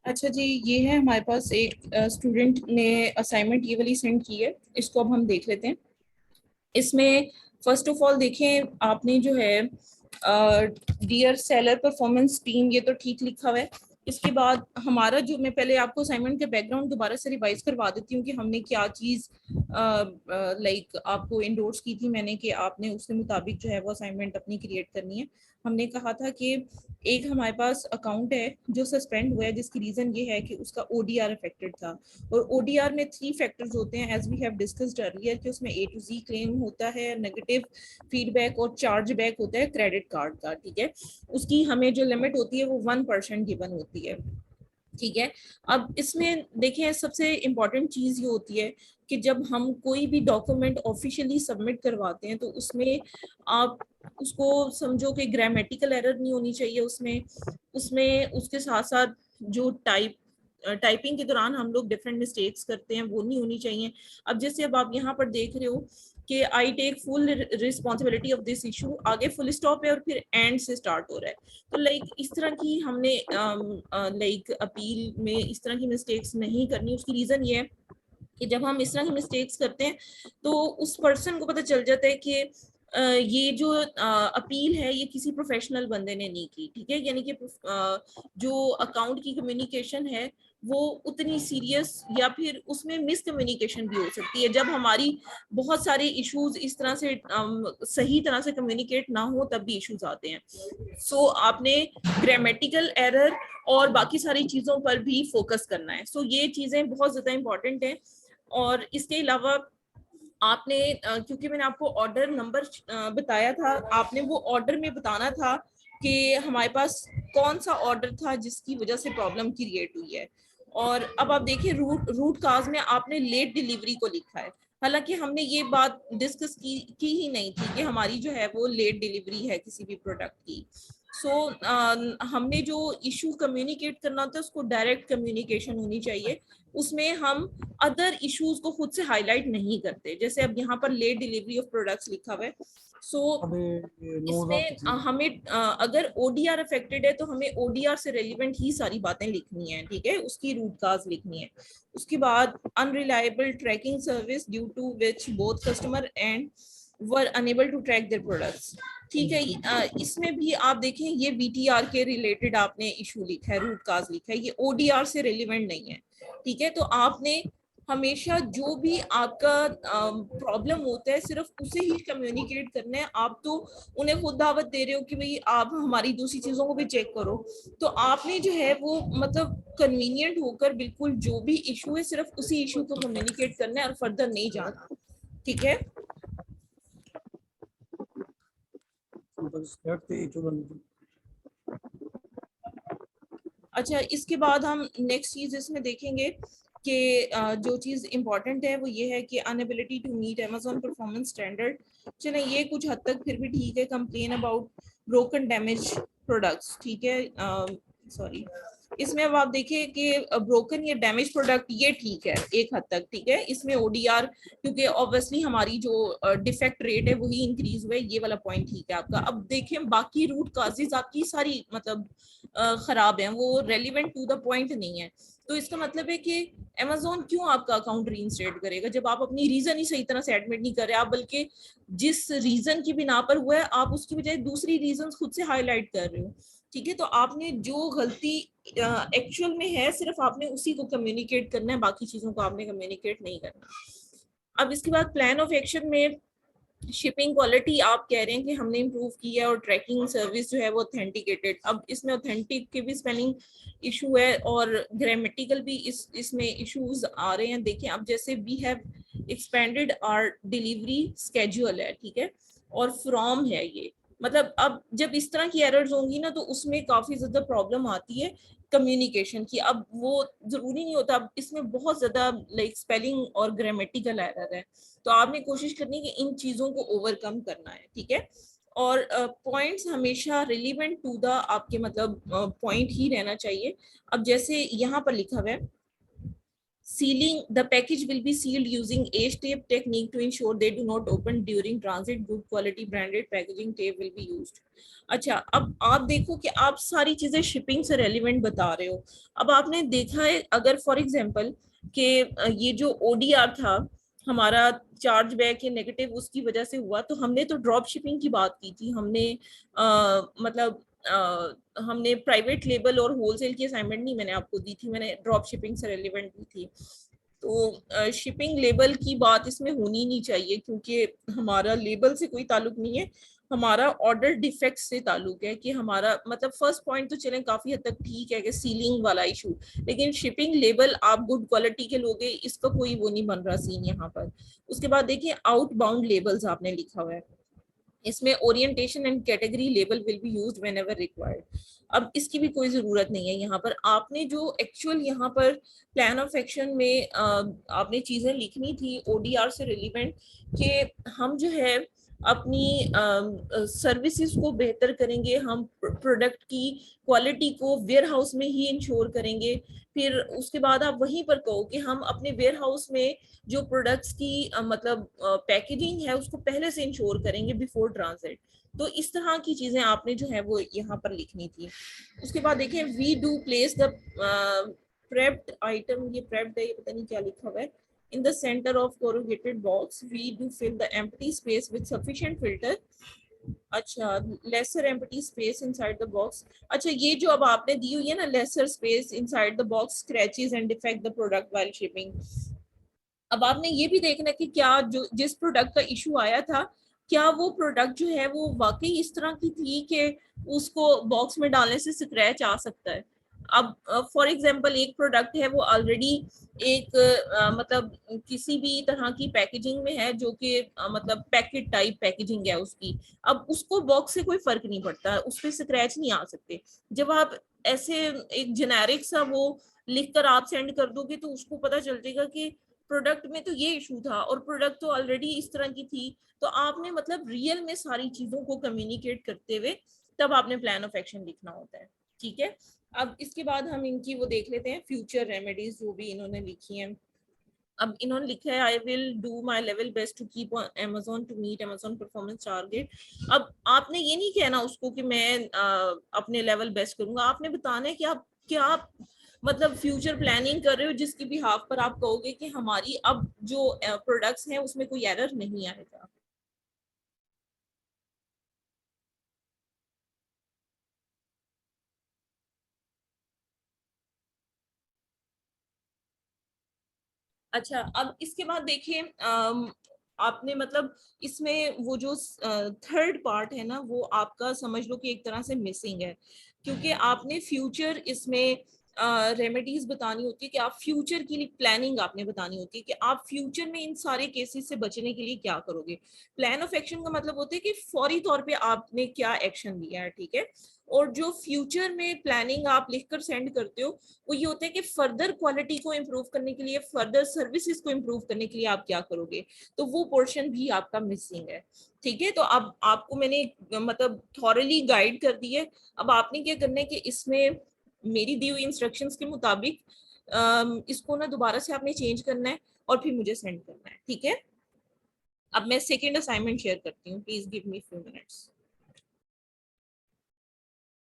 अच्छा जी, ये है हमारे पास एक स्टूडेंट ने असाइनमेंट ये वाली सेंड की है। इसको अब हम देख लेते हैं। इसमें फर्स्ट ऑफ ऑल देखें, आपने जो है डियर सेलर परफॉर्मेंस टीम, ये तो ठीक लिखा हुआ है। इसके बाद हमारा जो, मैं पहले आपको असाइनमेंट के बैकग्राउंड दोबारा से रिवाइज करवा देती हूँ कि हमने क्या चीज लाइक आपको इंडोर्स की थी मैंने, कि आपने उसके मुताबिक जो है वो असाइनमेंट अपनी क्रिएट करनी है। हमने कहा था कि एक हमारे पास अकाउंट है जो सस्पेंड हुआ है, जिसकी रीजन ये है कि उसका ओडीआर अफेक्टेड था। और ओडीआर में 3 फैक्टर्स होते हैं, as we have discussed earlier, कि उसमें A to Z क्लेम होता है, नेगेटिव फीडबैक और चार्ज बैक होता है क्रेडिट कार्ड का। ठीक है, उसकी हमें जो लिमिट होती है वो 1% गिवन होती है। ठीक है, अब इसमें देखें, सबसे इम्पोर्टेंट चीज ये होती है कि जब हम कोई भी डॉक्यूमेंट ऑफिशियली सबमिट करवाते हैं तो उसमें आप उसको समझो कि ग्रामेटिकल एरर नहीं होनी चाहिए उसमें। उसमें उसके साथ साथ जो टाइपिंग के दौरान हम लोग डिफरेंट मिस्टेक्स करते हैं वो नहीं होनी चाहिए। अब जैसे अब आप यहाँ पर देख रहे हो कि I take full responsibility of this issue, आगे फुल स्टॉप है और फिर एंड से स्टार्ट हो रहा है। तो लाइक इस तरह की हमने लाइक अपील में इस तरह की मिस्टेक्स नहीं करनी। उसकी रीजन ये है कि जब हम इस तरह की मिस्टेक्स करते हैं तो उस पर्सन को पता चल जाता है कि ये जो अपील है ये किसी प्रोफेशनल बंदे ने नहीं की। ठीक है, यानी कि जो अकाउंट की कम्युनिकेशन है वो उतनी सीरियस, या फिर उसमें मिसकम्युनिकेशन भी हो सकती है। जब हमारी बहुत सारे इश्यूज इस तरह से सही तरह से कम्युनिकेट ना हो तब भी इश्यूज आते हैं। सो आपने ग्रामेटिकल एरर और बाकी सारी चीजों पर भी फोकस करना है। सो ये चीजें बहुत ज्यादा इंपॉर्टेंट हैं। और इसके अलावा आपने क्योंकि मैंने आपको ऑर्डर नंबर बताया था, आपने वो ऑर्डर में बताना था कि हमारे पास कौन सा ऑर्डर था जिसकी वजह से प्रॉब्लम क्रिएट हुई है। और अब आप देखिए, रूट काज में आपने लेट डिलीवरी को लिखा है। हालांकि हमने ये बात डिस्कस की ही नहीं थी कि हमारी जो है वो लेट डिलीवरी है किसी भी प्रोडक्ट की। हमने जो इशू कम्युनिकेट करना होता है उसको डायरेक्ट कम्युनिकेशन होनी चाहिए। उसमें हम अदर इश्यूज को खुद से हाईलाइट नहीं करते। जैसे अब यहाँ पर लेट डिलीवरी ऑफ प्रोडक्ट्स लिखा हुआ है। इसमें हमें अगर ओडीआर अफेक्टेड है तो हमें ओडीआर से रेलिवेंट ही सारी बातें लिखनी है। ठीक है, उसकी रूट काज लिखनी है। उसके बाद unreliable tracking service due to which both customer and were unable to track their products. ठीक है, इसमें भी आप देखें ये वीटीआर के रिलेटेड आपने इशू लिखा है, रूट काज लिखा है, ये ओडीआर से रेलिवेंट नहीं है। ठीक है, तो आपने हमेशा जो भी आपका प्रॉब्लम होता है सिर्फ उसे ही कम्युनिकेट करना है। आप तो उन्हें खुद दावत दे रहे हो कि भाई आप हमारी दूसरी चीजों को भी चेक करो, तो आपने जो है वो मतलब कन्वीनियंट होकर बिल्कुल जो भी इशू है सिर्फ उसी इशू को कम्युनिकेट करना है और फर्दर नहीं जाना। ठीक है, अच्छा, इसके बाद हम नेक्स्ट चीज इसमें देखेंगे कि जो चीज इंपॉर्टेंट है वो ये है कि inability to meet Amazon performance standard. चले, ये कुछ हद तक फिर भी ठीक है। Complain about broken damage products, ठीक है, सॉरी, इसमें अब आप देखिए कि ब्रोकन या डैमेज प्रोडक्ट ये ठीक है एक हद तक। ठीक है, इसमें ओडीआर, क्योंकि ऑब्वियसली हमारी जो डिफेक्ट रेट है वही इंक्रीज हुआ है, ये वाला पॉइंट ठीक है आपका। अब देखें बाकी रूट काजेज आपकी सारी मतलब खराब है, वो रेलिवेंट टू द पॉइंट नहीं है। तो इसका मतलब है कि Amazon क्यों आपका अकाउंट रीइंस्टेट करेगा जब आप अपनी रीजन ही सही तरह से एडमिट नहीं कर रहे। आप बल्कि जिस रीजन की बिना पर हुआ है आप उसकी बजाय दूसरी रीजन खुद से हाईलाइट कर रहे हो। ठीक है, तो आपने जो गलती एक्चुअल में है सिर्फ आपने उसी को कम्युनिकेट करना है, बाकी चीजों को आपने कम्युनिकेट नहीं करना। अब इसके बाद प्लान ऑफ एक्शन में शिपिंग क्वालिटी आप कह रहे हैं कि हमने इम्प्रूव की है और ट्रैकिंग सर्विस जो है वो ऑथेंटिकेटेड। अब इसमें ऑथेंटिक के भी स्पेलिंग इशू है और ग्रामेटिकल भी इसमें इश्यूज आ रहे हैं। देखिए, अब जैसे we have expanded our delivery schedule है, ठीक है, और फ्रॉम है ये, मतलब अब जब इस तरह की एरर्स होंगी ना तो उसमें काफी ज्यादा प्रॉब्लम आती है कम्युनिकेशन की। अब वो जरूरी नहीं होता, अब इसमें बहुत ज्यादा लाइक स्पेलिंग और ग्रामेटिकल एरर है। तो आपने कोशिश करनी है कि इन चीजों को ओवरकम करना है। ठीक है, और पॉइंट्स हमेशा रिलीवेंट टू द आपके मतलब पॉइंट ही रहना चाहिए। अब जैसे यहाँ पर लिखा हुआ है Sealing, the package will be sealed using H tape technique to ensure they do not open during transit. Good quality branded packaging tape will be used. अच्छा, अब आप देखो कि आप सारी चीजें शिपिंग से रेलिवेंट बता रहे हो। अब आपने देखा है, अगर फॉर एग्जांपल कि ये जो ओडीआर था हमारा, चार्ज बैक या नेगेटिव उसकी वजह से हुआ, तो हमने तो ड्रॉप शिपिंग की बात की थी, हमने मतलब हमने प्राइवेट लेबल और होलसेल की असाइनमेंट नहीं मैंने आपको दी थी, मैंने ड्रॉप शिपिंग से रिलेवेंट दी थी। तो शिपिंग लेबल की बात इसमें होनी नहीं चाहिए, क्योंकि हमारा लेबल से कोई ताल्लुक नहीं है, हमारा ऑर्डर डिफेक्ट से ताल्लुक है। कि हमारा मतलब फर्स्ट पॉइंट तो चलें काफी हद तक ठीक है कि सीलिंग वाला इशू, लेकिन शिपिंग लेबल आप गुड क्वालिटी के लोगे, इसका कोई वो नहीं बन रहा सीन यहाँ पर। उसके बाद देखिए आउटबाउंड लेबल्स आपने लिखा हुआ है, इसमें orientation and category label will be used whenever required. अब इसकी भी कोई जरूरत नहीं है यहाँ पर। आपने जो एक्चुअल यहाँ पर प्लान ऑफ एक्शन में आपने चीजें लिखनी थी ओडीआर से रिलेवेंट, कि हम जो है अपनी सर्विसेज को बेहतर करेंगे, हम प्रोडक्ट की क्वालिटी को वेयर हाउस में ही इंश्योर करेंगे। फिर उसके बाद आप वहीं पर कहो कि हम अपने वेयर हाउस में जो प्रोडक्ट्स की मतलब पैकेजिंग है उसको पहले से इंश्योर करेंगे बिफोर ट्रांजिट। तो इस तरह की चीजें आपने जो है वो यहाँ पर लिखनी थी। उसके बाद देखें, we do place the prepped item, ये प्रेप्ड है, ये पता नहीं क्या लिखा हुआ है, in the center of corrugated box we do fill the empty space with sufficient filter। अच्छा, lesser empty space inside the box। अच्छा, ये जो अब आपने दी हुई है ना, lesser space inside the box scratches and defect the product while shipping। अब आपने ये भी देखना कि क्या जो जिस प्रोडक्ट का इशू आया था, क्या वो प्रोडक्ट जो है वो वाकई इस तरह की थी कि उसको बॉक्स में डालने से स्क्रैच आ सकता है। अब फॉर एग्जांपल एक प्रोडक्ट है वो ऑलरेडी एक मतलब किसी भी तरह की पैकेजिंग में है, जो कि मतलब पैकेट टाइप पैकेजिंग है उसकी, अब उसको बॉक्स से कोई फर्क नहीं पड़ता, उस पर स्क्रैच नहीं आ सकते। जब आप ऐसे एक जेनेरिक सा वो लिख कर आप सेंड कर दोगे तो उसको पता चल जाएगा कि प्रोडक्ट में तो ये इशू था और प्रोडक्ट तो ऑलरेडी इस तरह की थी। तो आपने मतलब रियल में सारी चीजों को कम्युनिकेट करते हुए तब आपने प्लान ऑफ एक्शन लिखना होता है। ठीक है, अब इसके बाद हम इनकी वो देख लेते हैं फ्यूचर रेमेडीज जो भी इन्होंने लिखी हैं। अब इन्होंने लिखा है, I will do my level best to keep Amazon to meet Amazon performance target. अब आपने ये नहीं कहना उसको कि मैं अपने लेवल बेस्ट करूंगा, आपने बताना है कि आप क्या मतलब फ्यूचर प्लानिंग कर रहे हो जिसकी भी हाफ पर आप कहोगे कि हमारी अब जो प्रोडक्ट्स हैं उसमें कोई एरर नहीं आएगा। अच्छा, अब इसके बाद देखिए आपने मतलब इसमें वो जो थर्ड पार्ट है ना, वो आपका समझ लो कि एक तरह से मिसिंग है, क्योंकि आपने फ्यूचर इसमें रेमेडीज बतानी होती है कि आप फ्यूचर की प्लानिंग आपने बतानी होती है कि आप फ्यूचर में इन सारे केसेस से बचने के लिए क्या करोगे। प्लान ऑफ एक्शन का मतलब होता है कि फौरी तौर पे आपने क्या एक्शन लिया है। ठीक है, और जो फ्यूचर में प्लानिंग आप लिखकर सेंड करते हो वो ये होता है कि फर्दर क्वालिटी को इम्प्रूव करने के लिए, फर्दर सर्विसेज को इम्प्रूव करने के लिए आप क्या करोगे, तो वो पोर्शन भी आपका मिसिंग है। ठीक है, तो अब आपको मैंने मतलब थॉरली गाइड कर दी है। अब आपने क्या करना है कि इसमें मेरी दी हुई इंस्ट्रक्शंस के मुताबिक इसको ना दोबारा से आपने चेंज करना है और फिर मुझे सेंड करना है। ठीक है, अब मैं सेकेंड असाइनमेंट शेयर करती हूँ, please give me few minutes.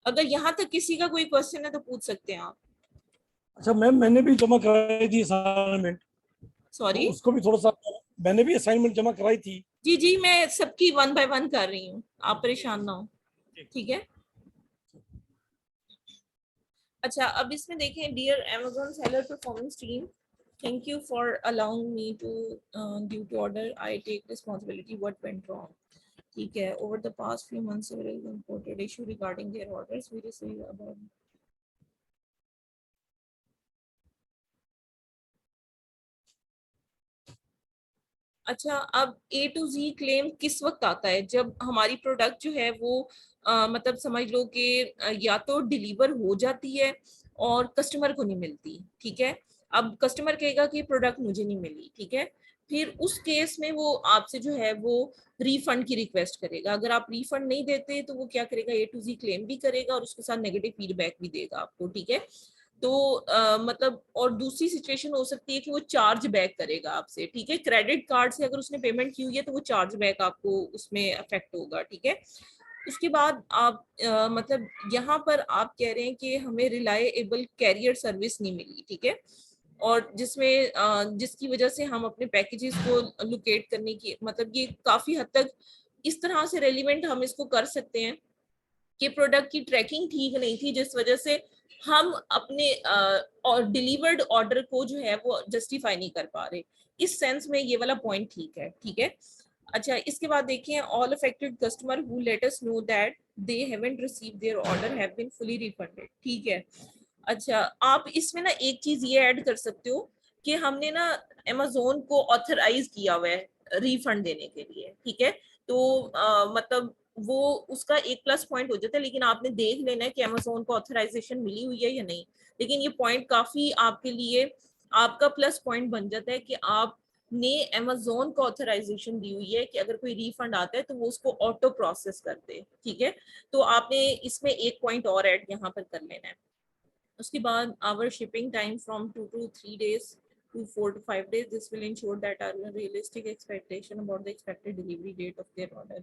अगर यहाँ तक किसी का कोई क्वेश्चन है तो पूछ सकते हैं आप। अच्छा मैम, मैंने भी जमा कराई थी असाइनमेंट, तो सॉरी, उसको भी थोड़ा सा, मैंने भी असाइनमेंट जमा कराई थी। जी जी, मैं सबकी वन बाय वन कर रही हूँ, आप परेशान ना हो। ठीक है, अच्छा, अब इसमें देखें, dear Amazon seller performance team, thank you for allowing me to due to order I take responsibility what went wrong. ठीक है, over the past few months several imported issue regarding their orders we receive about. अच्छा, अब ए to ji claim किस वक्त आता है, जब हमारी प्रोडक्ट जो है वो मतलब समझ लो कि या तो डिलीवर हो जाती है और कस्टमर को नहीं मिलती। ठीक है, अब कस्टमर कहेगा कि प्रोडक्ट मुझे नहीं मिली। ठीक है, फिर उस केस में वो आपसे जो है वो रिफंड की रिक्वेस्ट करेगा। अगर आप रिफंड नहीं देते तो वो क्या करेगा, ए टू जी क्लेम भी करेगा और उसके साथ नेगेटिव फीडबैक भी देगा आपको। ठीक है, तो मतलब और दूसरी सिचुएशन हो सकती है कि वो चार्ज बैक करेगा आपसे, ठीक है। क्रेडिट कार्ड से अगर उसने पेमेंट की हुई है तो वो चार्ज बैक आपको उसमें अफेक्ट होगा, ठीक है। उसके बाद आप मतलब यहाँ पर आप कह रहे हैं कि हमें रिलायबल कैरियर सर्विस नहीं मिली, ठीक है, और जिसमें जिसकी वजह से हम अपने पैकेजेस को लोकेट करने की, मतलब ये काफी हद तक इस तरह से रेलिवेंट हम इसको कर सकते हैं कि प्रोडक्ट की ट्रैकिंग ठीक नहीं थी, जिस वजह से हम अपने और डिलीवर्ड ऑर्डर को जो है वो जस्टिफाई नहीं कर पा रहे। इस सेंस में ये वाला पॉइंट ठीक है, ठीक है। अच्छा, इसके बाद देखिए, all affected customer who let us know that they haven't received their order have been fully refunded, ठीक है। अच्छा, आप इसमें ना एक चीज ये ऐड कर सकते हो कि हमने ना अमेज़न को ऑथराइज किया हुआ है रिफंड देने के लिए, ठीक है। तो मतलब वो उसका एक प्लस पॉइंट हो जाता है, लेकिन आपने देख लेना है कि अमेज़न को ऑथराइजेशन मिली हुई है या नहीं। लेकिन ये पॉइंट काफी आपके लिए आपका प्लस पॉइंट बन जाता है कि आपने अमेज़न को ऑथराइजेशन दी हुई है कि अगर कोई रिफंड आता है तो वो उसको ऑटो प्रोसेस कर दे, ठीक है। तो आपने इसमें एक पॉइंट और ऐड यहाँ पर कर लेना है। उसके बाद our shipping time from 2 to 3 days to 4 to 5 days, this will ensure that our realistic expectation about the expected delivery date of their order,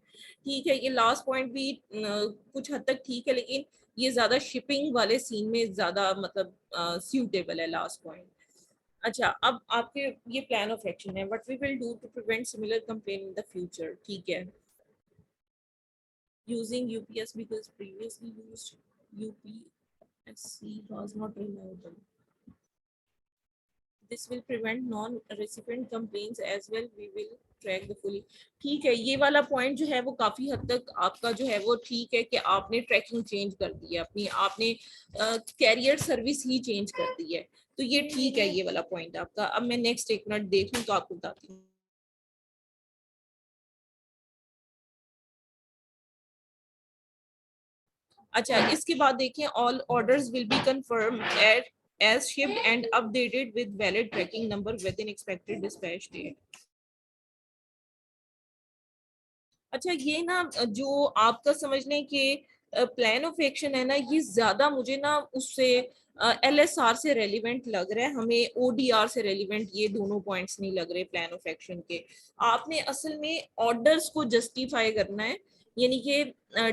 ठीक है। ये लास्ट पॉइंट भी कुछ हद तक ठीक है, लेकिन ये ज्यादा शिपिंग वाले सीन में ज्यादा मतलब सूटेबल है लास्ट पॉइंट। अच्छा, अब आपके ये प्लान ऑफ एक्शन है, what we will do to prevent similar complain in the future, ठीक है। Using UPS because previously used UPSC was not reliable. This will prevent non-recipient complaints as well. We will track the fully, ठीक है। ये वाला point जो है वो काफी हद तक आपका जो है वो ठीक है कि आपने ट्रैकिंग चेंज कर दी है अपनी, आपने कैरियर सर्विस ही चेंज कर दी है, तो ये ठीक है ये वाला पॉइंट आपका। अब मैं नेक्स्ट एक मिनट देख लूँ तो आपको बताती हूँ। अच्छा, इसके बाद देखिए, all orders will be confirm at as shipped and updated with valid tracking number within expected dispatch date. अच्छा, ये ना जो आपका समझ लें कि प्लान ऑफ एक्शन है ना, ये ज्यादा मुझे ना उससे एलएसआर से रेलिवेंट लग रहा है, हमें ओडीआर से रेलिवेंट ये दोनों पॉइंट्स नहीं लग रहे प्लान ऑफ एक्शन के। आपने असल में ऑर्डर्स को जस्टिफाई करना है, यानी कि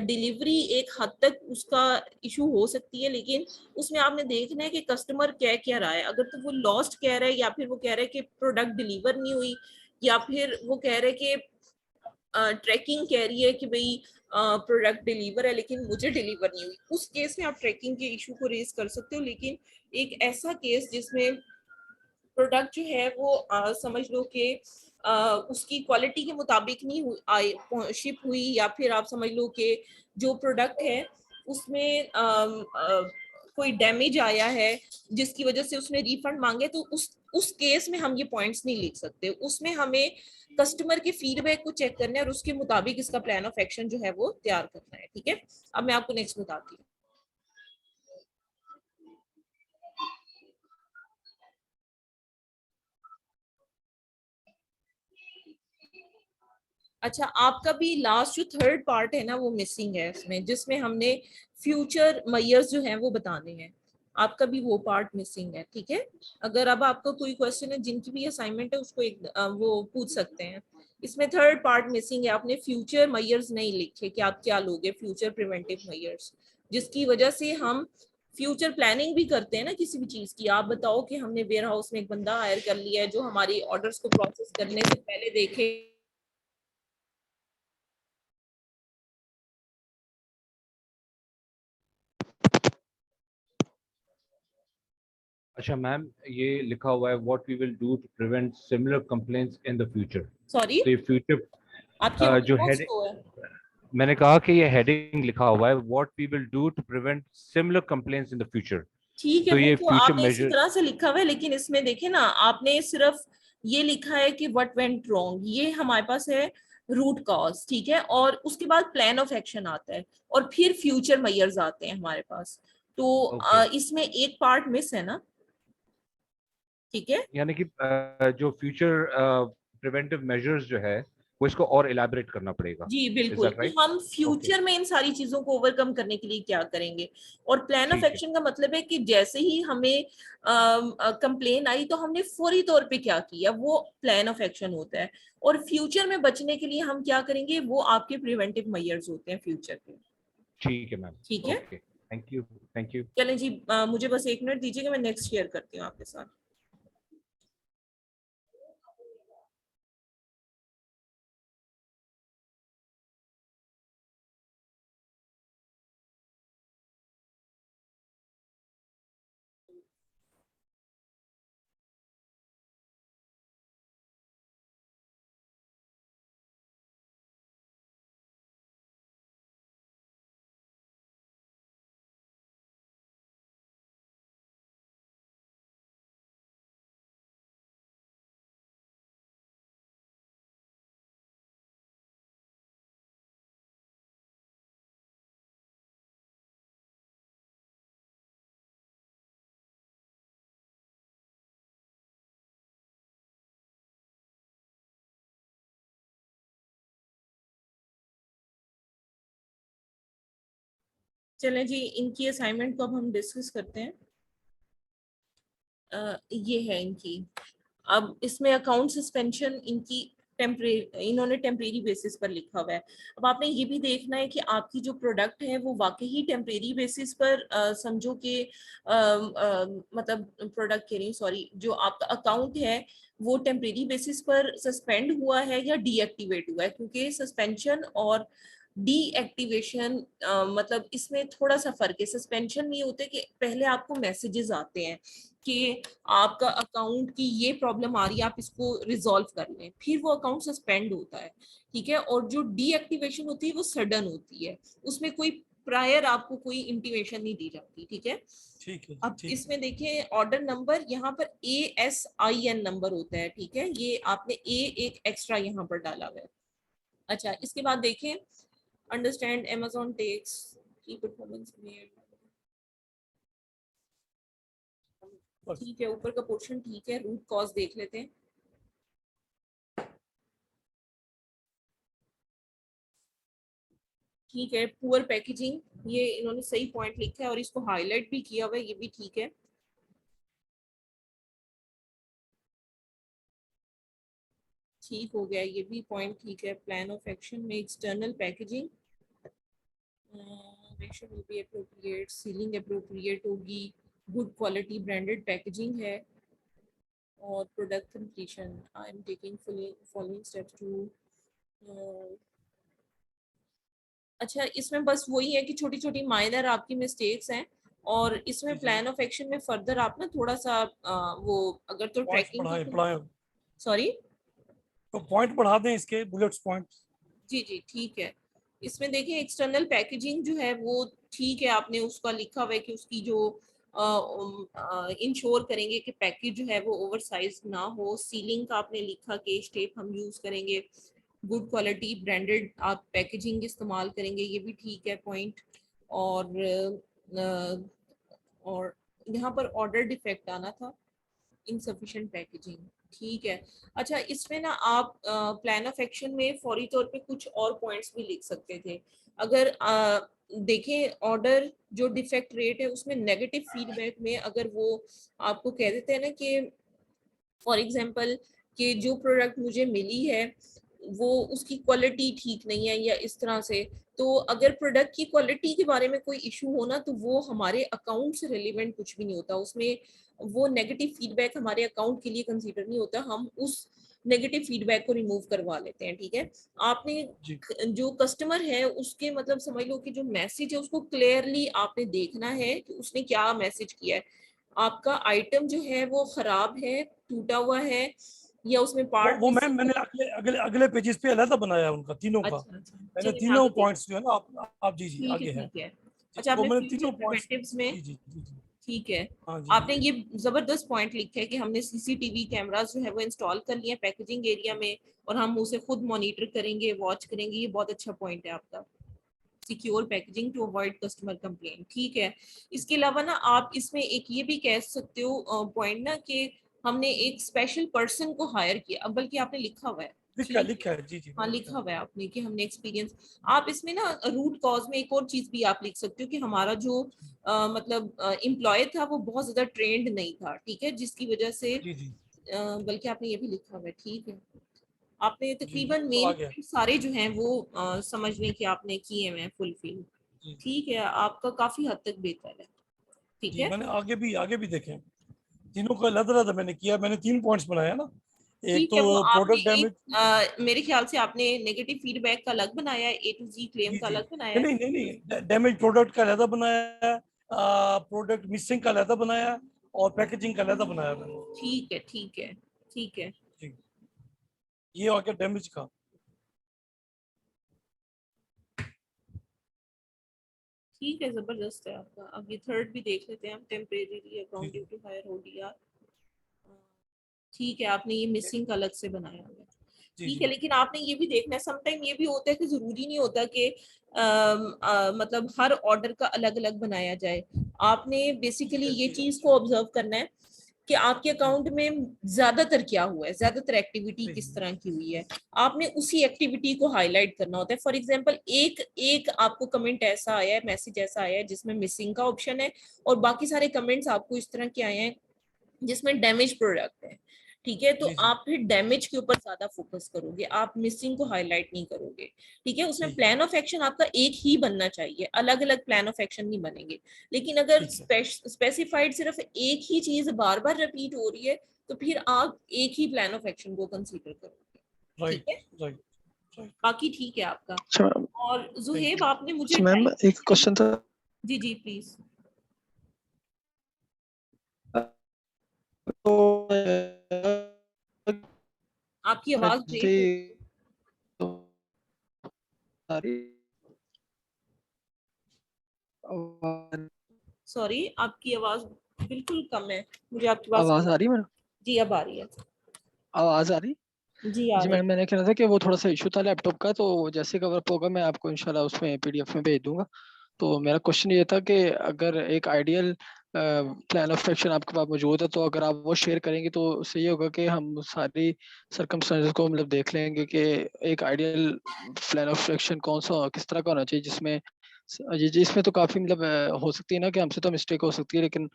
डिलीवरी एक हद तक उसका इशू हो सकती है, लेकिन उसमें आपने देखना है कि कस्टमर कह क्या रहा है। अगर तो वो लॉस्ट कह रहा है, या फिर वो कह रहा है कि प्रोडक्ट डिलीवर नहीं हुई, या फिर वो कह रहे हैं कि ट्रैकिंग कह रही है कि भाई प्रोडक्ट डिलीवर है लेकिन मुझे डिलीवर नहीं हुई, उस केस में आप ट्रैकिंग के इशू को रेज कर सकते हो। लेकिन एक ऐसा केस जिसमें प्रोडक्ट जो है वो समझ लो कि उसकी क्वालिटी के मुताबिक नहीं शिप हुई, या फिर आप समझ लो कि जो प्रोडक्ट है उसमें कोई डैमेज आया है जिसकी वजह से उसने रिफंड मांगे, तो उस केस में हम ये पॉइंट्स नहीं लिख सकते। उसमें हमें कस्टमर के फीडबैक को चेक करना है और उसके मुताबिक इसका प्लान ऑफ एक्शन जो है वो तैयार करना है, ठीक है। अब मैं आपको नेक्स्ट बताती हूँ। अच्छा, आपका भी लास्ट जो थर्ड पार्ट है ना वो मिसिंग है इसमें, जिसमें हमने फ्यूचर मयर्स जो हैं वो बताने हैं, आपका भी वो पार्ट मिसिंग है, ठीक है। अगर अब आपका कोई क्वेश्चन है, जिनकी भी असाइनमेंट है उसको एक वो पूछ सकते हैं। इसमें थर्ड पार्ट मिसिंग है, आपने फ्यूचर मयर्स नहीं लिखे कि आप क्या लोगे, फ्यूचर प्रिवेंटिव मयर्स, जिसकी वजह से हम फ्यूचर प्लानिंग भी करते हैं ना किसी भी चीज की। आप बताओ कि हमने वेयर हाउस में एक बंदा हायर कर लिया है जो हमारी ऑर्डर्स को प्रोसेस करने से पहले देखे। अच्छा मैम, ये लिखा हुआ है what we will do to prevent similar complaints in the future. Sorry, तो ये आपकी फ्यूचर जो आवाज हेड, स्लो है। मैंने कहा कि ये हेडिंग लिखा हुआ है what we will do to prevent similar complaints in the future. ठीक है, तो वो ये तो फ्यूचर आपने इसी मेजर। तरह से लिखा हुआ है, लेकिन इसमें देखे ना, आपने सिर्फ ये लिखा है कि व्हाट वेंट रॉन्ग, ये हमारे पास है रूट कॉज, ठीक है। और उसके बाद प्लान ऑफ एक्शन आता है, और फिर फ्यूचर मेयर्स आते हैं हमारे पास। तो ओके, इसमें एक पार्ट मिस है ना, ठीक है। यानी कि जो फ्यूचर प्रिवेंटिव मेजर्स जो है वो इसको और इलैबोरेट करना पड़ेगा। जी Is बिल्कुल। that right? तो हम फ्यूचर में इन सारी चीजों को ओवरकम करने के लिए क्या करेंगे, और प्लान ऑफ ठीक है। एक्शन का मतलब है कि जैसे ही हमें कंप्लेन आई तो हमने फौरी तौर पे क्या किया, वो प्लान ऑफ एक्शन होता है। और फ्यूचर में बचने के लिए हम क्या करेंगे, वो आपके प्रिवेंटिव मेजर्स होते हैं फ्यूचर के। ठीक है मैम। ठीक है, okay, thank you, thank you. चलें जी, मुझे बस 1 मिनट दीजिएगा, मैं नेक्स्ट शेयर करती हूँ आपके साथ। चलें जी, इनकी असाइनमेंट को अब हम डिस्कस करते हैं। ये है इनकी। अब इसमें अकाउंट सस्पेंशन इनकी इन्होंने टेम्परेरी बेसिस पर लिखा हुआ है। अब आपने ये भी देखना है कि आपकी जो प्रोडक्ट है वो वाकई ही टेम्परेरी बेसिस पर समझो कि मतलब प्रोडक्ट कह रही हूँ, सॉरी, जो आपका अकाउंट है वो टेम्परेरी बेसिस पर सस्पेंड हुआ है या डीएक्टिवेट हुआ है, क्योंकि सस्पेंशन और डीएक्टिवेशन मतलब इसमें थोड़ा सा फर्क है। सस्पेंशन में ये होता है कि पहले आपको मैसेजेस आते हैं कि आपका अकाउंट की ये प्रॉब्लम आ रही है, आप इसको रिजॉल्व कर लें, फिर वो अकाउंट सस्पेंड होता है, ठीक है। और जो डीएक्टिवेशन होती है वो सडन होती है, उसमें कोई प्रायर आपको कोई इंटीमेशन नहीं दी जाती, ठीक है। ठीक है, अब ठीक है। इसमें देखें ऑर्डर नंबर, यहाँ पर ASIN नंबर होता है, ठीक है, ये आपने एक एक्स्ट्रा यहाँ पर डाला हुआ है। अच्छा, इसके बाद देखें अंडरस्टैंड Amazon टेक्स की परफॉर्मेंस में, ठीक है, ऊपर का पोर्शन ठीक है, रूट कॉज देख लेते हैं। ठीक है, पुअर पैकेजिंग, ये इन्होंने सही पॉइंट लिखा है और इसको हाईलाइट भी किया हुआ है, ये भी ठीक है। ठीक हो गया, ये भी पॉइंट ठीक है। प्लान ऑफ एक्शन में external packaging ratio will be appropriate, sealing appropriate होगी, गुड क्वालिटी ब्रांडेड पैकेजिंग है, और product completion I am taking following steps to. अच्छा, इसमें बस वही है कि छोटी छोटी माइनर आपकी मिस्टेक्स हैं, और इसमें प्लान ऑफ एक्शन में फर्दर आप ना थोड़ा सा वो अगर तो ट्रैकिंग पढ़ाएं, सॉरी, तो पॉइंट बढ़ा दें इसके, बुलेट्स पॉइंट। जी जी ठीक है। इसमें देखिए एक्सटर्नल पैकेजिंग जो है वो ठीक है, आपने उसका लिखा हुआ है कि उसकी जो इंश्योर करेंगे कि पैकेज जो है वो ओवर साइज ना हो। सीलिंग का आपने लिखा कि स्टेप हम यूज करेंगे, गुड क्वालिटी ब्रांडेड आप पैकेजिंग इस्तेमाल करेंगे, ये भी ठीक है पॉइंट। और यहाँ पर ऑर्डर डिफेक्ट आना था, इनसफिशिएंट पैकेजिंग, ठीक है। अच्छा, इसमें ना आप प्लान ऑफ एक्शन में फौरी तौर पे कुछ और पॉइंट्स भी लिख सकते थे। अगर देखें ऑर्डर जो डिफेक्ट रेट है उसमें नेगेटिव फीडबैक में अगर वो आपको कह देते हैं ना कि फॉर एग्जांपल कि जो प्रोडक्ट मुझे मिली है वो उसकी क्वालिटी ठीक नहीं है या इस तरह से, तो अगर प्रोडक्ट की क्वालिटी के बारे में कोई इशू हो ना तो वो हमारे अकाउंट से रिलेवेंट कुछ भी नहीं होता, उसमें वो नेगेटिव फीडबैक हमारे अकाउंट के लिए कंसीडर नहीं होता, हम उस नेगेटिव फीडबैक को रिमूव करवा लेते हैं, ठीक है। आपने जो कस्टमर है उसके मतलब समझ लो कि जो मैसेज है उसको क्लियरली आपने देखना है कि उसने क्या मैसेज किया है। आपका आइटम जो है वो खराब है, टूटा हुआ है, या उसमें पार्ट वो मैम मैंने अगले अगले अगले पेजेस पे अलग बनाया उनका तीनों का। अच्छा अच्छा, मैंने चलिए मैं तीनों आगे देख, पॉइंट्स जो है ना, आप जी ठीक है आगे है। ठीक है। जी, अच्छा, वो आपने मैंने फ्यूचर तीनों पॉइंट्स। प्रिवेंटिव्स में, जी। ठीक है, हाँ जी। आपने ये जबरदस्त पॉइंट लिखा है कि हमने सीसीटीवी कैमरास जो है वो इंस्टॉल कर लिए पैकेजिंग एरिया में, और हम उसे खुद मॉनिटर करेंगे, वॉच करेंगे, ये बहुत अच्छा पॉइंट है आपका। Secure packaging to avoid customer complaint, ठीक है। इसके अलावा ना आप इसमें एक ये भी कह सकते हो पॉइंट ना कि हमने एक स्पेशल पर्सन को हायर किया, अब बल्कि आपने लिखा हुआ है लिखा है जी जी। हाँ लिखा हुआ है आपने कि हमने एक्सपीरियंस। आप इसमें ना रूट कॉज में एक और चीज भी आप लिख सकते हो कि हमारा जो मतलब एम्प्लॉय था वो बहुत ज्यादा ट्रेंड नहीं था, ठीक है, जिसकी वजह से जी जी बल्कि आपने ये भी लिखा हुआ है, ठीक है। आपने जी तकरीबन तो आ मेन गया सारे जो हैं वो समझने कि आपने किए हैं फुलफिल, जी। ठीक है, आपका काफी हद तक बेहतर है, ठीक जी है। मैंने आगे भी देखे, तीनों को अलग अलग मैंने किया, मैंने 3 पॉइंट्स बनाया ना। एक ठीक तो है, वो आपने प्रोडक्ट डैमेज। एक मेरे ख्याल से आपने नेगेटिव फीडबैक का अलग बनाया है, A to Z क्लेम जी का जी अलग बनाया है। नहीं, डैमेज प्रोडक्ट का अलग बनाया है, प्रोडक्ट मिसिंग का अलग बनाया है, और पैकेजिंग का अलग बनाया है मैंने। ठीक है, ठीक है, ठीक है, जी ये हो गया डैमेज का। ठीक है, जबरदस्त है आपका। अब ये थर्ड भी देख लेते हैं हम, टेम्परेरी जी अकाउंट ड्यू जी टू हायर ODR। ठीक है, आपने ये मिसिंग का अलग से बनाया हुआ है, जी ठीक जी है। लेकिन आपने ये भी देखना है, समटाइम ये भी होता है कि जरूरी नहीं होता कि मतलब हर ऑर्डर का अलग अलग बनाया जाए। आपने बेसिकली ये चीज को ऑब्जर्व करना है कि आपके अकाउंट में ज्यादातर क्या हुआ है, ज्यादातर एक्टिविटी किस तरह की हुई है, आपने उसी एक्टिविटी को हाईलाइट करना होता है। फॉर एग्जांपल एक एक आपको कमेंट ऐसा आया है, मैसेज ऐसा आया है जिसमें मिसिंग का ऑप्शन है, और बाकी सारे कमेंट्स आपको इस तरह के आए हैं जिसमें डैमेज प्रोडक्ट है, ठीक है। तो जी जी आप फिर डैमेज के ऊपर ज्यादा फोकस करोगे, आप मिसिंग को हाईलाइट नहीं करोगे, ठीक है। उसमें ठीक है प्लान ऑफ एक्शन आपका एक ही बनना चाहिए, अलग अलग प्लान ऑफ एक्शन नहीं बनेंगे। लेकिन अगर ठीक है स्पेसिफाइड सिर्फ एक ही चीज बार बार रिपीट हो रही है तो फिर आप एक ही प्लान ऑफ एक्शन को कंसीडर करोगे, ठीक राइट है। Right right. बाकी ठीक है आपका। अच्छा मैम। और थैंक जुहेब यू। आपने मुझे अच्छा मैम, एक क्वेश्चन था। जी जी प्लीज। तो आपकी आवाज जी, ब्रेक हो, तो सारी आवाज सॉरी आपकी आवाज बिल्कुल कम है, मुझे आपकी बात आवाज समझ। आ रही है मैडम? जी अब आ रही है। आवाज आ रही? जी आ जी रही मैडम, मैंने कहना था कि वो थोड़ा सा इशू था लैपटॉप का, तो जैसे कवर अप होगा मैं आपको इंशाल्लाह उसमें PDF में भेज दूंगा। तो मेरा क्वेश्चन ये था कि अगर एक आइडियल प्लान ऑफ एक्शन आपके पास मौजूद है, तो अगर आप वो शेयर करेंगे तो उससे ये होगा कि हम सारी सरकमस्टेंसेस को मतलब देख लेंगे कि एक आइडियल प्लान ऑफ एक्शन कौन सा किस तरह का होना चाहिए, जिसमें इसमें तो काफ़ी मतलब हो सकती है ना कि हमसे तो मिस्टेक हो सकती है, लेकिन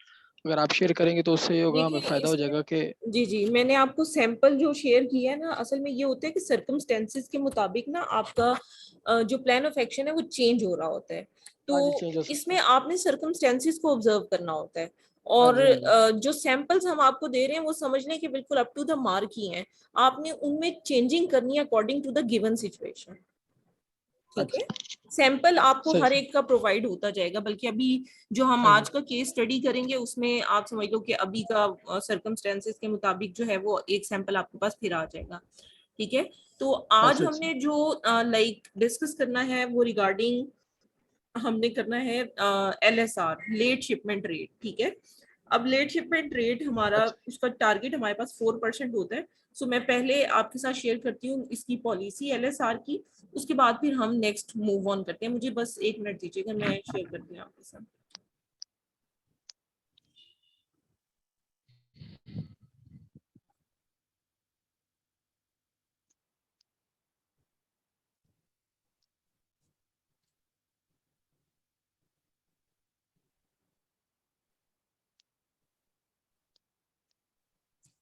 अगर आप शेयर करेंगे तो उससे ये होगा, हमें देखिए फ़ायदा हो इसमें, जाएगा कि। जी जी मैंने आपको सैंपल जो शेयर किया है ना, असल में ये होता है कि सर्कमस्टेंसेस के मुताबिक ना आपका जो प्लान ऑफ एक्शन है वो चेंज हो रहा होता है। हाँ जी, तो चेंज हो सकता इसमें है। आपने सर्कमस्टेंसेस को ऑब्जर्व करना होता है, हाँ और जी, हाँ जी। जो सैंपल्स हम आपको दे रहे हैं वो समझ लें कि बिल्कुल अप टू द मार्क ही हैं। आपने उनमें चेंजिंग करनी है according to the given situation, ठीक है। अच्छा, सैंपल आपको सही हर सही। एक का प्रोवाइड होता जाएगा, बल्कि अभी जो हम हाँ जी। आज का केस स्टडी करेंगे उसमें आप समझ लो कि अभी का सर्कमस्टेंसेस के मुताबिक जो है वो एक सैंपल आपके पास फिर आ जाएगा, ठीक है। तो आज अच्छा अच्छा। हमने जो लाइक डिस्कस करना है वो रिगार्डिंग, हमने करना है LSR, लेट शिपमेंट रेट, ठीक है। अब लेट शिपमेंट रेट हमारा, अच्छा उसका टारगेट हमारे पास 4% होता है। सो मैं पहले आपके साथ शेयर करती हूँ इसकी पॉलिसी LSR की, उसके बाद फिर हम नेक्स्ट मूव ऑन करते हैं। मुझे बस 1 मिनट दीजिएगा, मैं शेयर करती हूँ आपके साथ।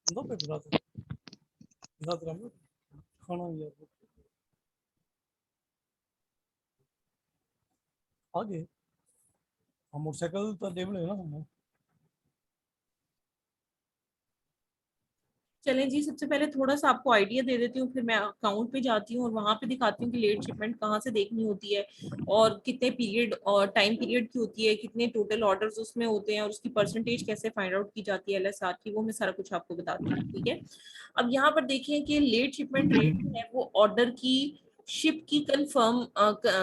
दो पे बिना खाना भी है आगे। हम मोटरसाइकिल तो टेबल है ना। चलें जी, सबसे पहले थोड़ा सा आपको आइडिया दे देती हूँ, फिर मैं अकाउंट पे जाती हूँ और वहां पे दिखाती हूँ कि लेट शिपमेंट कहाँ से देखनी होती है, और कितने पीरियड और टाइम पीरियड की होती है, कितने टोटल ऑर्डर्स उसमें होते हैं, और उसकी परसेंटेज कैसे फाइंड आउट की जाती है LSR की, वो मैं सारा कुछ आपको बताती हूँ, ठीक है। अब यहाँ पर देखिए कि लेट शिपमेंट रेट जो है वो ऑर्डर की शिप की कंफर्म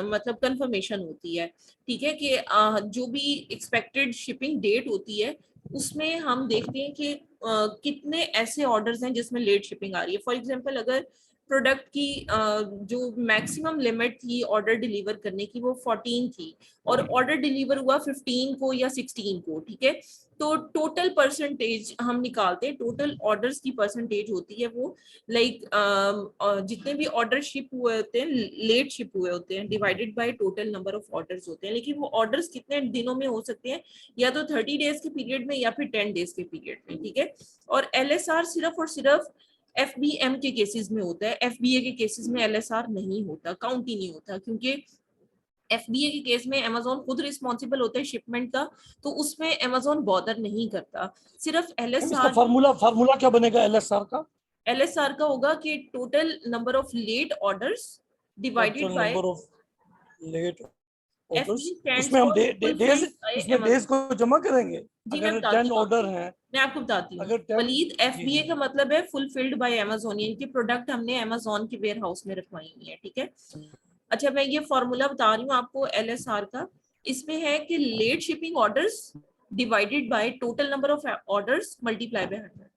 मतलब कंफर्मेशन होती है, ठीक है। कि जो भी एक्सपेक्टेड शिपिंग डेट होती है उसमें हम देखते हैं कि कितने ऐसे ऑर्डर्स हैं जिसमें लेट शिपिंग आ रही है। फॉर एग्जांपल अगर प्रोडक्ट की जो मैक्सिमम लिमिट थी ऑर्डर डिलीवर करने की वो 14 थी और ऑर्डर डिलीवर हुआ 15 को या 16 को, ठीक है। तो टोटल परसेंटेज हम निकालते हैं, टोटल ऑर्डर्स की परसेंटेज होती है वो लाइक जितने भी ऑर्डर शिप हुए होते हैं, लेट शिप हुए होते हैं, divided by total number of orders होते हैं। लेकिन वो ऑर्डर्स कितने दिनों में हो सकते हैं, या तो 30 डेज के पीरियड में या फिर 10 डेज के पीरियड में, ठीक है। और LSR सिर्फ और सिर्फ FBM के केसेस में होता है, FBA के केसेस में LSR नहीं होता, काउंट ही नहीं होता, क्योंकि FBA के केस में अमेजोन खुद रिस्पॉन्सिबल होता है शिपमेंट का, तो उसमें अमेजोन बॉदर नहीं करता। सिर्फ इसका LSR फार्मूला क्या बनेगा LSR का? LSR का होगा कि total number of late orders divided by number of late orders. FB stands उसमें हम for डेज fulfilled by उसमें Amazon। डेज को जमा करेंगे। जी मैं अगर बताती 10 हूँ ऑर्डर आपको। हैं, मैं आपको बताती हूँ अगर 10 वलीद, जी FBA जी का मतलब है फुलफिल्ड बाय अमेजोन, यानी कि प्रोडक्ट हमने अमेजोन के वेयर हाउस में रखवाई हुई है, ठीक है। अच्छा मैं ये फॉर्मूला बता रही हूँ आपको LSR का। इसमें है कि late shipping orders divided by total number of orders multiply by 100,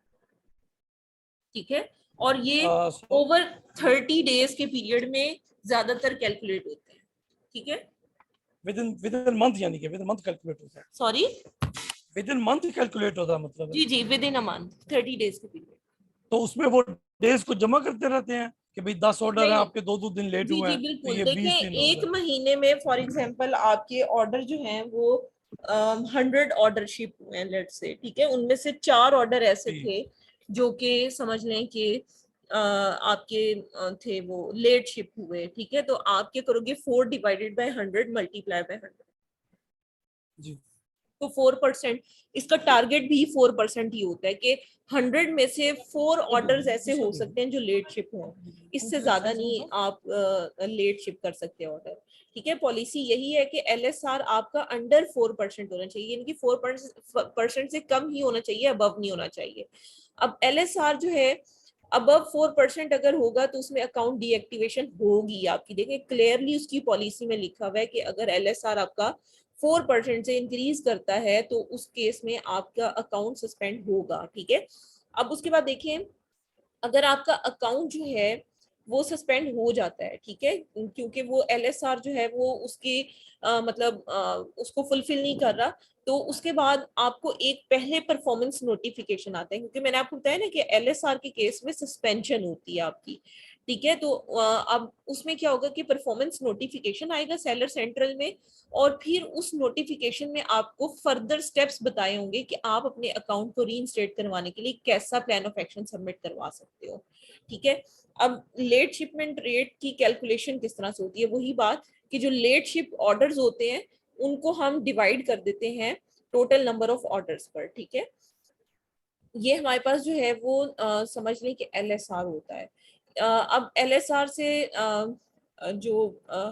ठीक है। और ये ओवर 30 डेज के पीरियड में ज्यादातर कैलकुलेट होते हैं, ठीक है। विद इन मंथ, यानी कि विद इन मंथ कैलकुलेट होता है। Sorry, within month calculate होता है मतलब है। जी जी, within a month 30 days के पीरियड। तो उसमें वो डेज को जमा करते रहते हैं कि भाई 10 ऑर्डर हैं नहीं, आपके, 2 दिन लेट जी हुए जी हैं, तो बिल्कुल। ये 20 देखें दिन हो एक गए। महीने में फॉर एग्जांपल आपके ऑर्डर जो हैं वो 100 ऑर्डर शिप हुए हैं लेट से, ठीक है। उनमें से 4 ऑर्डर ऐसे जी। थे जो कि समझ लें कि आपके थे वो लेट शिप हुए, ठीक है। तो आप क्या करोगे, 4 डिवाइडेड बाय 100 मल्टीप्लाई बाय 100, जी तो 4%। इसका टारगेट भी 4% ही होता है कि 100 में से 4 ऑर्डर्स ऐसे हो सकते हैं जो लेट शिप हों, इससे ज्यादा नहीं आप लेट शिप कर सकते ऑर्डर, ठीक है। पॉलिसी यही है कि LSR आपका अंडर 4% होना चाहिए, यानी कि 4% से कम ही होना चाहिए, अबव नहीं होना चाहिए। अब LSR जो है अबव 4% अगर होगा तो उसमें अकाउंट डीएक्टिवेशन होगी आपकी। देखें क्लियरली उसकी पॉलिसी में लिखा हुआ है कि अगर LSR आपका 4% से इंक्रीज करता है तो उस केस में आपका अकाउंट सस्पेंड होगा, ठीक है। अब उसके बाद देखें, अगर आपका अकाउंट जो है वो सस्पेंड हो जाता है, ठीक है, क्योंकि वो LSR जो है वो उसकी मतलब उसको फुलफिल नहीं कर रहा, तो उसके बाद आपको एक पहले परफॉर्मेंस नोटिफिकेशन आता है, क्योंकि मैंने आपको बताया ना कि LSR के केस में सस्पेंशन होती है आपकी, ठीक है। तो अब उसमें क्या होगा कि परफॉर्मेंस नोटिफिकेशन आएगा सेलर सेंट्रल में, और फिर उस नोटिफिकेशन में आपको फर्दर स्टेप्स बताए होंगे कि आप अपने अकाउंट को रीइंस्टेट करवाने के लिए कैसा प्लान ऑफ एक्शन सबमिट करवा सकते हो, ठीक है। अब लेट शिपमेंट रेट की कैलकुलेशन किस तरह से होती है, वही बात कि जो लेट शिप ऑर्डर्स होते हैं उनको हम डिवाइड कर देते हैं टोटल नंबर ऑफ ऑर्डर्स पर, ठीक है। ये हमारे पास जो है वो समझ लें कि LSR होता है। अब LSR से जो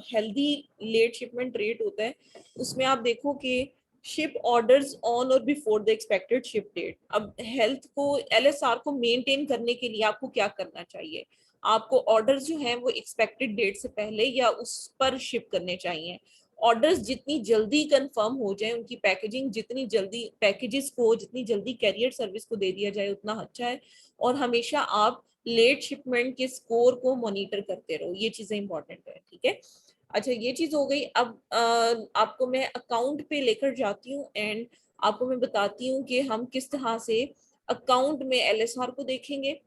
हेल्दी लेट शिपमेंट रेट होता है उसमें आप देखो कि शिप ऑर्डर्स ऑन और before the expected ship date. अब हेल्थ को LSR को मेंटेन करने के लिए आपको क्या करना चाहिए, आपको ऑर्डर्स जो हैं वो एक्सपेक्टेड डेट से पहले या उस पर शिप करने चाहिए। ऑर्डर्स जितनी जल्दी कंफर्म हो जाए, उनकी पैकेजिंग जितनी जल्दी, पैकेजेस को जितनी जल्दी कैरियर सर्विस को दे दिया जाए उतना अच्छा है। और हमेशा आप लेट शिपमेंट के स्कोर को मॉनिटर करते रहो, ये चीजें इंपॉर्टेंट है, ठीक है। अच्छा ये चीज हो गई। अब आपको मैं अकाउंट पे लेकर जाती हूँ एंड आपको मैं बताती हूँ कि हम किस तरह से अकाउंट में LSR को देखेंगे,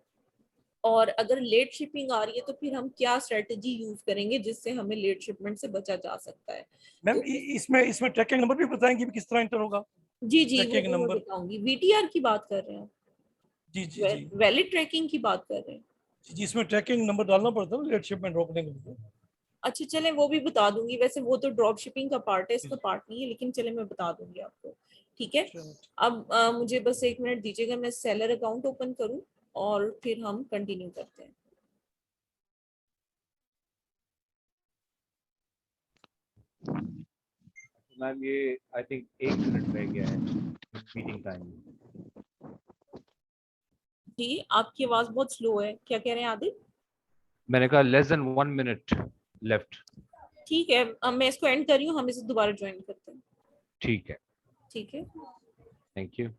और अगर लेट शिपिंग आ रही है तो फिर हम क्या स्ट्रेटजी यूज करेंगे जिससे हमें लेट शिपमेंट से बचा जा सकता है। मैम, तो इसमें ट्रैकिंग नंबर भी बताएंगे कि किस तरह एंटर होगा? जी जी वो ट्रैकिंग तो मैं नंबर। बताऊंगी। VTR की बात कर रहे हैं, जी जी जी वैलिड ट्रैकिंग की बात कर रहे हैं। जी, इसमें ट्रैकिंग नंबर डालना पड़ता है लेट शिपमेंट रोकने के लिए। अच्छा चलें वो भी बता दूंगी, वैसे वो तो ड्रॉप शिपिंग का पार्ट है, इसका जी, पार्ट नहीं है, लेकिन चले मैं बता दूंगी आपको, ठीक है। चलो। अब मुझे बस 1 मिनट दीजिएगा, मैं सेलर अकाउंट ओपन करूं और फिर हम कंटिन्यू करते हैं। मैम ये आई थिंक 1 मिनट रह गया है मीटिंग टाइम। जी आपकी आवाज बहुत स्लो है, क्या कह रहे हैं आदित्य? मैंने कहा लेस देन 1 मिनट लेफ्ट। ठीक है, अब मैं इसको एंड कर रही हूँ, हम इसे दोबारा ज्वाइन करते हैं, ठीक है, ठीक है। Thank you.